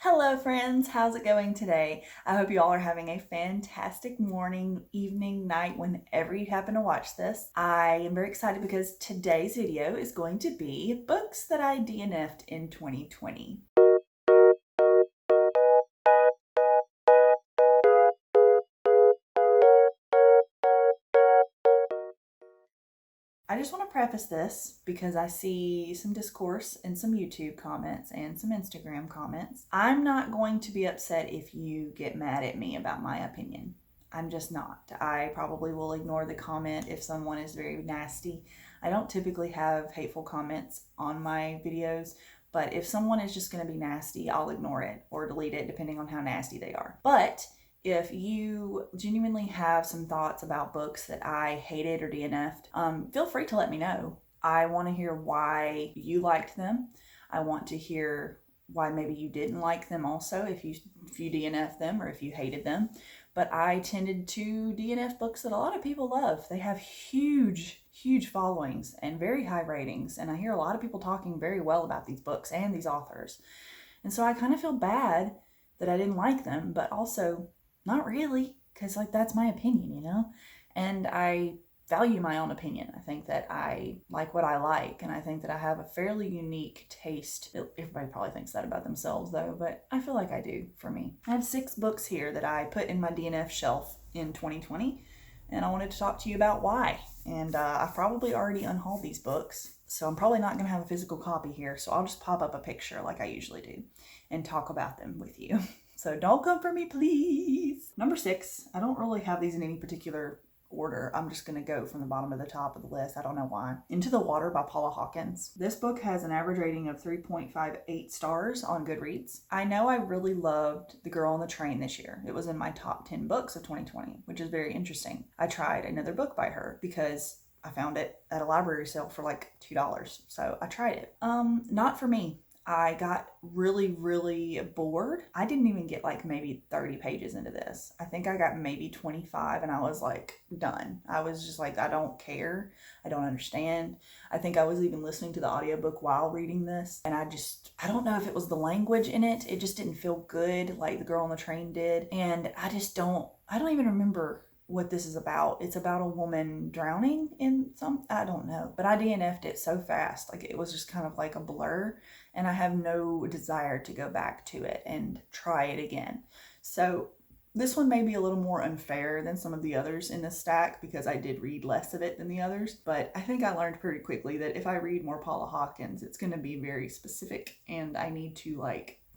Hello friends, how's it going today? I hope you all are having a fantastic morning, evening, night, whenever you happen to watch this. I am very excited because today's video is going to be books that I DNF'd in 2020. I just want to preface this because I see some discourse in some YouTube comments and some Instagram comments. I'm not going to be upset if you get mad at me about my opinion. I'm just not. I probably will ignore the comment if someone is very nasty. I don't typically have hateful comments on my videos, but if someone is just going to be nasty, I'll ignore it or delete it depending on how nasty they are. But if you genuinely have some thoughts about books that I hated or DNF'd, feel free to let me know. I want to hear why you liked them. I want to hear why maybe you didn't like them also, if you DNF'd them or if you hated them. But I tended to DNF books that a lot of people love. They have huge followings and very high ratings. And I hear a lot of people talking very well about these books and these authors. And so I kind of feel bad that I didn't like them, but also not really, because that's my opinion, and I value my own opinion. I think that I like what I like, and I think that I have a fairly unique taste. Everybody probably thinks that about themselves though, but I feel like I do for me. I have 6 books here that I put in my DNF shelf in 2020, and I wanted to talk to you about why. And I've probably already unhauled these books, so I'm probably not going to have a physical copy here, so I'll just pop up a picture like I usually do and talk about them with you. So don't come for me, please. Number 6, I don't really have these in any particular order. I'm just going to go from the bottom to the top of the list. I don't know why. Into the Water by Paula Hawkins. This book has an average rating of 3.58 stars on Goodreads. I know I really loved The Girl on the Train this year. It was in my top 10 books of 2020, which is very interesting. I tried another book by her because I found it at a library sale for like $2. So I tried it. Not for me. I got really bored. I didn't even get like maybe 30 pages into this. I think I got maybe 25 and I was like done. I was just like, I don't care. I don't understand. I think I was even listening to the audiobook while reading this, and I don't know if it was the language in it. It just didn't feel good like The Girl on the Train did. And I don't even remember what this is about. It's about a woman drowning in I don't know, but I DNF'd it so fast. Like it was just kind of like a blur, and I have no desire to go back to it and try it again. So this one may be a little more unfair than some of the others in this stack because I did read less of it than the others, but I think I learned pretty quickly that if I read more Paula Hawkins, it's going to be very specific, and I need to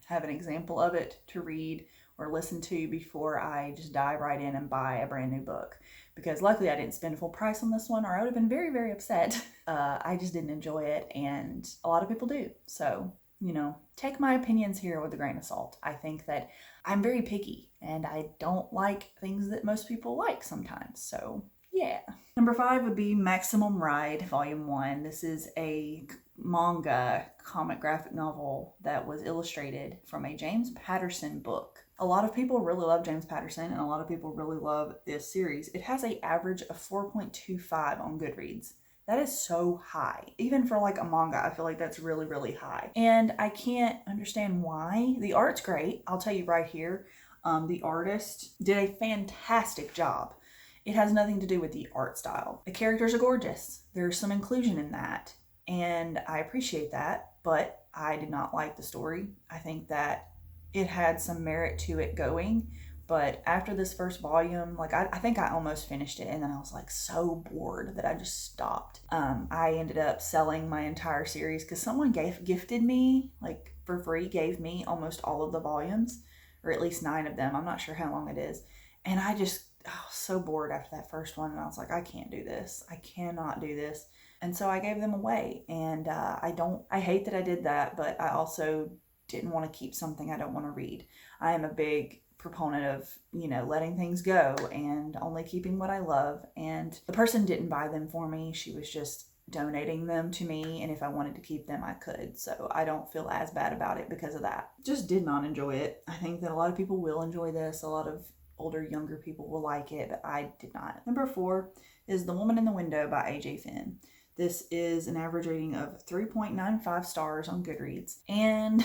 have an example of it to read or listen to before I just dive right in and buy a brand new book. Because luckily I didn't spend full price on this one, or I would have been very upset. I just didn't enjoy it, and a lot of people do. So, take my opinions here with a grain of salt. I think that I'm very picky, and I don't like things that most people like sometimes. So, yeah. Number 5 would be Maximum Ride, Volume 1. This is a manga comic graphic novel that was illustrated from a James Patterson book. A lot of people really love James Patterson, and a lot of people really love this series. It has an average of 4.25 on Goodreads. That is so high. Even for a manga, I feel like that's really high. And I can't understand why. The art's great. I'll tell you right here. The artist did a fantastic job. It has nothing to do with the art style. The characters are gorgeous. There's some inclusion in that, and I appreciate that, but I did not like the story. I think that it had some merit to it going, but after this first volume, I think I almost finished it, and then I was so bored that I just stopped. I ended up selling my entire series because someone gifted me, for free, gave me almost all of the volumes, or at least 9 of them. I'm not sure how long it is. And I was so bored after that first one, and I was like, I can't do this. I cannot do this. And so I gave them away, and I hate that I did that, but I also didn't want to keep something I don't want to read. I am a big proponent of, letting things go and only keeping what I love. And the person didn't buy them for me. She was just donating them to me, and if I wanted to keep them, I could. So I don't feel as bad about it because of that. Just did not enjoy it. I think that a lot of people will enjoy this. A lot of older, younger people will like it, but I did not. Number 4 is The Woman in the Window by A.J. Finn. This is an average rating of 3.95 stars on Goodreads. And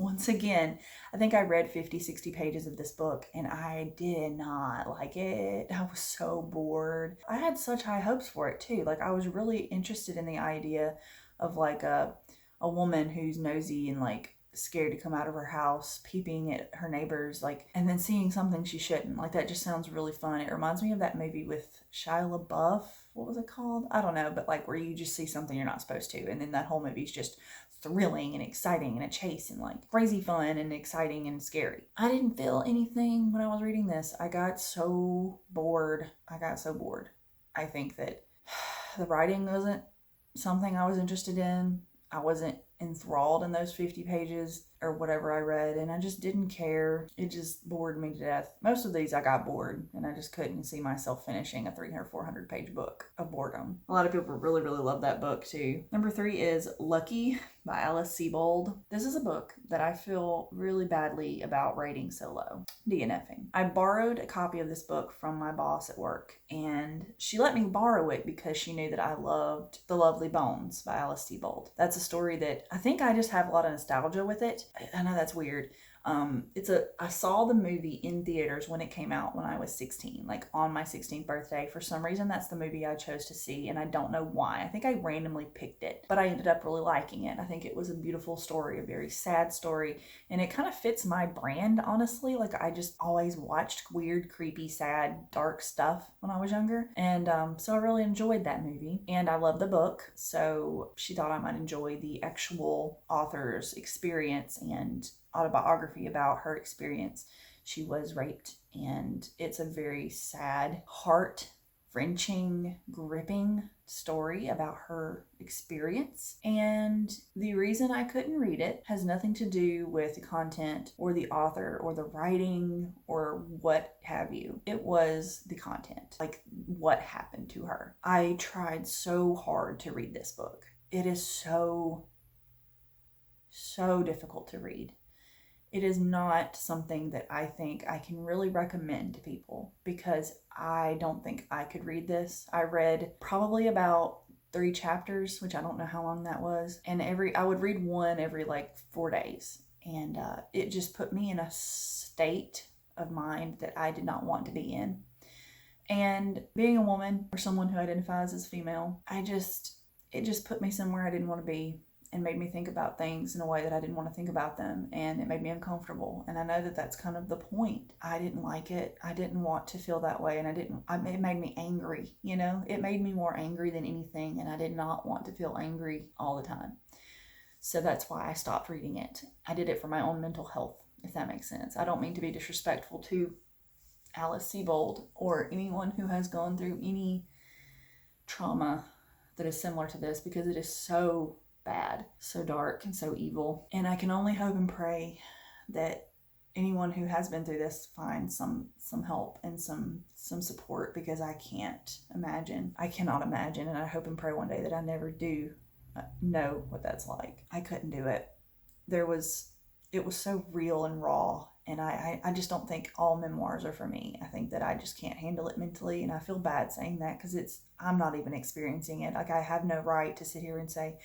Once again, I think I read 50, 60 pages of this book and I did not like it. I was so bored. I had such high hopes for it too. Like, I was really interested in the idea of like a woman who's nosy and like scared to come out of her house, peeping at her neighbors, like, and then seeing something she shouldn't. Like, that just sounds really fun. It reminds me of that movie with Shia LaBeouf. What was it called? I don't know, but like where you just see something you're not supposed to, and then that whole movie's just thrilling and exciting and a chase and like crazy fun and exciting and scary. I didn't feel anything when I was reading this. I got so bored. I think that the writing wasn't something I was interested in. I wasn't enthralled in those 50 pages or whatever I read, and I just didn't care. It just bored me to death. Most of these I got bored, and I just couldn't see myself finishing a 300, 400 page book of boredom. A lot of people really, really love that book too. Number 3 is Lucky by Alice Sebold. This is a book that I feel really badly about rating so low. DNFing. I borrowed a copy of this book from my boss at work, and she let me borrow it because she knew that I loved The Lovely Bones by Alice Sebold. That's a story that I think I just have a lot of nostalgia with it. I know that's weird. I saw the movie in theaters when it came out when I was 16, like on my 16th birthday. For some reason, that's the movie I chose to see, and I don't know why. I think I randomly picked it, but I ended up really liking it. I think it was a beautiful story, a very sad story, and it kind of fits my brand, honestly. Like, I just always watched weird, creepy, sad, dark stuff when I was younger, and so I really enjoyed that movie, and I love the book, so she thought I might enjoy the actual author's experience and autobiography about her experience. She was raped, and it's a very sad, heart-wrenching, gripping story about her experience. And the reason I couldn't read it has nothing to do with the content or the author or the writing or what have you. It was the content, like what happened to her. I tried so hard to read this book. It is so difficult to read. It is not something that I think I can really recommend to people because I don't think I could read this. I read probably about 3 chapters, which I don't know how long that was. And I would read one every like 4 days. And it just put me in a state of mind that I did not want to be in. And being a woman or someone who identifies as female, it just put me somewhere I didn't want to be, and made me think about things in a way that I didn't want to think about them, and it made me uncomfortable. And I know that that's kind of the point. I didn't like it. I didn't want to feel that way, and it made me angry, you know? It made me more angry than anything, and I did not want to feel angry all the time. So that's why I stopped reading it. I did it for my own mental health, if that makes sense. I don't mean to be disrespectful to Alice Sebold or anyone who has gone through any trauma that is similar to this, because it is so bad, so dark, and so evil. And I can only hope and pray that anyone who has been through this finds some help and some support, because I cannot imagine, and I hope and pray one day that I never do know what that's like. I couldn't do it. It was so real and raw, and I just don't think all memoirs are for me. I think that I just can't handle it mentally, and I feel bad saying that because I'm not even experiencing it. Like, I have no right to sit here and say,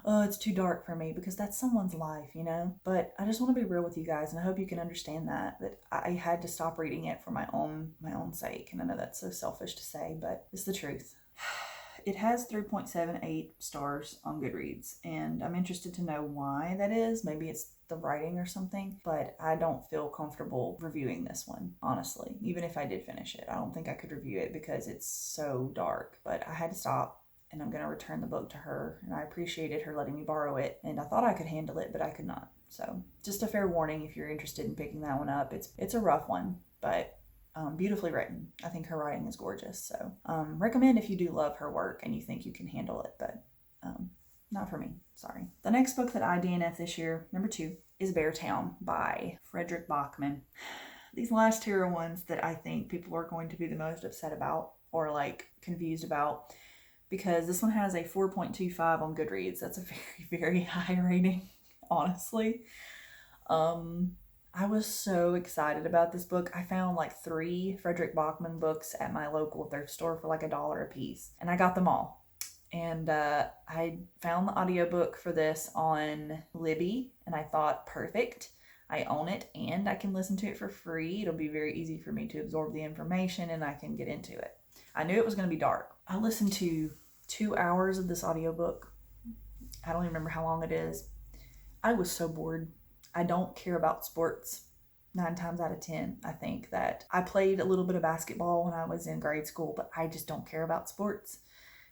oh, it's too dark for me, because that's someone's life, you know? But I just want to be real with you guys, and I hope you can understand that I had to stop reading it for my own sake. And I know that's so selfish to say, but it's the truth. It has 3.78 stars on Goodreads, and I'm interested to know why that is. Maybe it's the writing or something, but I don't feel comfortable reviewing this one, honestly. Even if I did finish it, I don't think I could review it because it's so dark. But I had to stop, and I'm going to return the book to her, and I appreciated her letting me borrow it, and I thought I could handle it, but I could not. So just a fair warning if you're interested in picking that one up. It's a rough one, but beautifully written. I think her writing is gorgeous. So recommend if you do love her work and you think you can handle it, but not for me. Sorry. The next book that I DNF this year, number 2, is Beartown by Frederick Bachman. These last 2 are ones that I think people are going to be the most upset about or like confused about, because this one has a 4.25 on Goodreads. That's a very, very high rating, honestly. I was so excited about this book. I found like 3 Frederick Bachman books at my local thrift store for like $1 a piece, and I got them all. And I found the audiobook for this on Libby, and I thought, perfect. I own it and I can listen to it for free. It'll be very easy for me to absorb the information and I can get into it. I knew it was going to be dark. I listened to 2 hours of this audiobook. I don't even remember how long it is. I was so bored. I don't care about sports. 9 times out of 10, I think that I played a little bit of basketball when I was in grade school, but I just don't care about sports.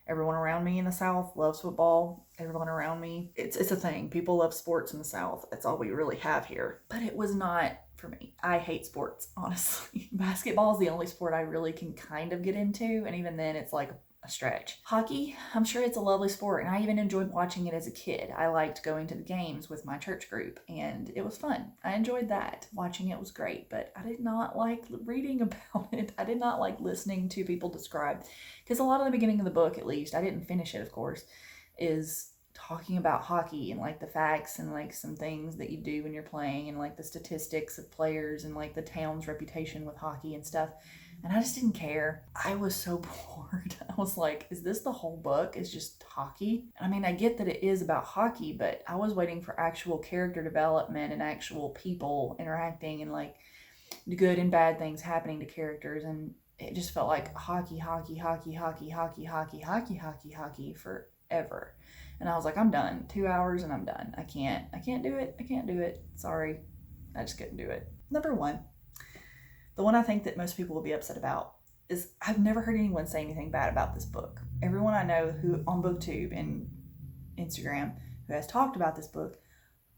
Everyone around me in the South loves football. Everyone around me, it's a thing. People love sports in the South. That's all we really have here. But it was not for me. I hate sports, honestly. Basketball is the only sport I really can kind of get into, and even then it's like a stretch. Hockey, I'm sure it's a lovely sport, and I even enjoyed watching it as a kid. I liked going to the games with my church group, and it was fun. I enjoyed that. Watching it was great, but I did not like reading about it. I did not like listening to people describe, because a lot of the beginning of the book, at least, I didn't finish it, of course, is talking about hockey and like the facts and like some things that you do when you're playing and like the statistics of players and like the town's reputation with hockey and stuff. And I just didn't care. I was so bored. I was like, is this the whole book? Is just hockey? I mean, I get that it is about hockey, but I was waiting for actual character development and actual people interacting and like good and bad things happening to characters. And it just felt like hockey, hockey, hockey, hockey, hockey, hockey, hockey, hockey, hockey forever. And I was like, I'm done. 2 hours and I'm done. I can't do it. I can't do it. Sorry. I just couldn't do it. Number 1. The one I think that most people will be upset about is I've never heard anyone say anything bad about this book. Everyone I know who on BookTube and Instagram who has talked about this book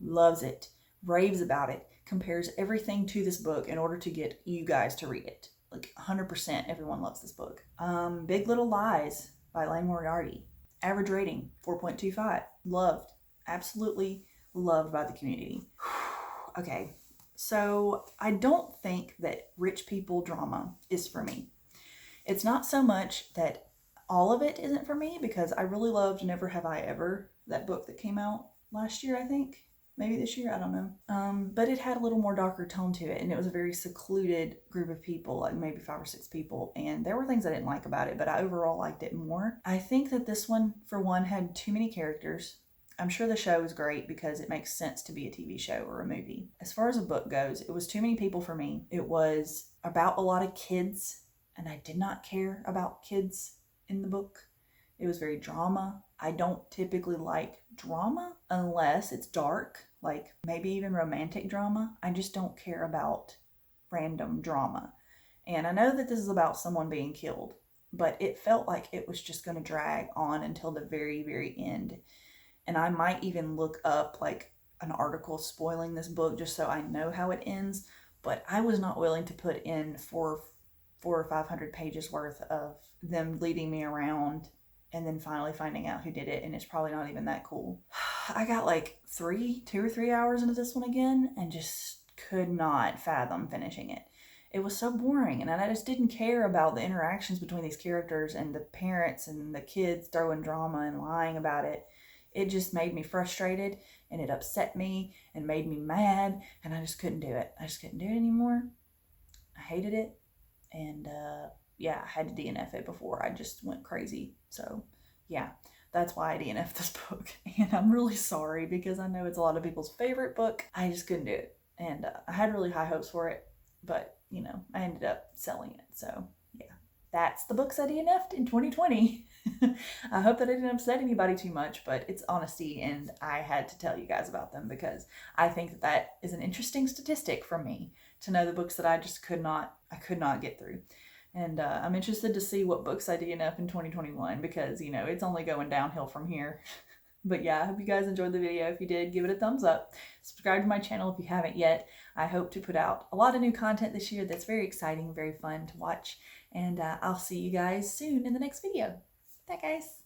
loves it, raves about it, compares everything to this book in order to get you guys to read it. Like 100% everyone loves this book. Big Little Lies by Lane Moriarty. Average rating, 4.25. Loved. Absolutely loved by the community. Okay. So I don't think that rich people drama is for me. It's not so much that all of it isn't for me, because I really loved Never Have I Ever, that book that came out last year, I think. Maybe this year, I don't know. But it had a little more darker tone to it, and it was a very secluded group of people, like maybe 5 or 6 people, and there were things I didn't like about it, but I overall liked it more. I think that this one, for one, had too many characters. I'm sure the show is great because it makes sense to be a TV show or a movie. As far as a book goes, it was too many people for me. It was about a lot of kids, and I did not care about kids in the book. It was very drama. I don't typically like drama unless it's dark, like maybe even romantic drama. I just don't care about random drama. And I know that this is about someone being killed, but it felt like it was just going to drag on until the very, very end. And I might even look up like an article spoiling this book just so I know how it ends. But I was not willing to put in 400 or 500 pages worth of them leading me around and then finally finding out who did it. And it's probably not even that cool. I got like 2 or 3 hours into this one again and just could not fathom finishing it. It was so boring, and I just didn't care about the interactions between these characters and the parents and the kids throwing drama and lying about it. It just made me frustrated, and it upset me and made me mad, and I just couldn't do it. I just couldn't do it anymore. I hated it, and yeah, I had to DNF it before I just went crazy. So yeah, that's why I DNF'd this book, and I'm really sorry because I know it's a lot of people's favorite book. I just couldn't do it, and I had really high hopes for it, but you know, I ended up selling it. So yeah, that's the books I DNF'd in 2020. I hope that I didn't upset anybody too much, but it's honesty, and I had to tell you guys about them because I think that that is an interesting statistic for me to know the books that I just could not get through. And I'm interested to see what books I DNF in 2021 because, you know, it's only going downhill from here. But yeah, I hope you guys enjoyed the video. If you did, give it a thumbs up. Subscribe to my channel if you haven't yet. I hope to put out a lot of new content this year that's very exciting, very fun to watch. And I'll see you guys soon in the next video. Bye, guys.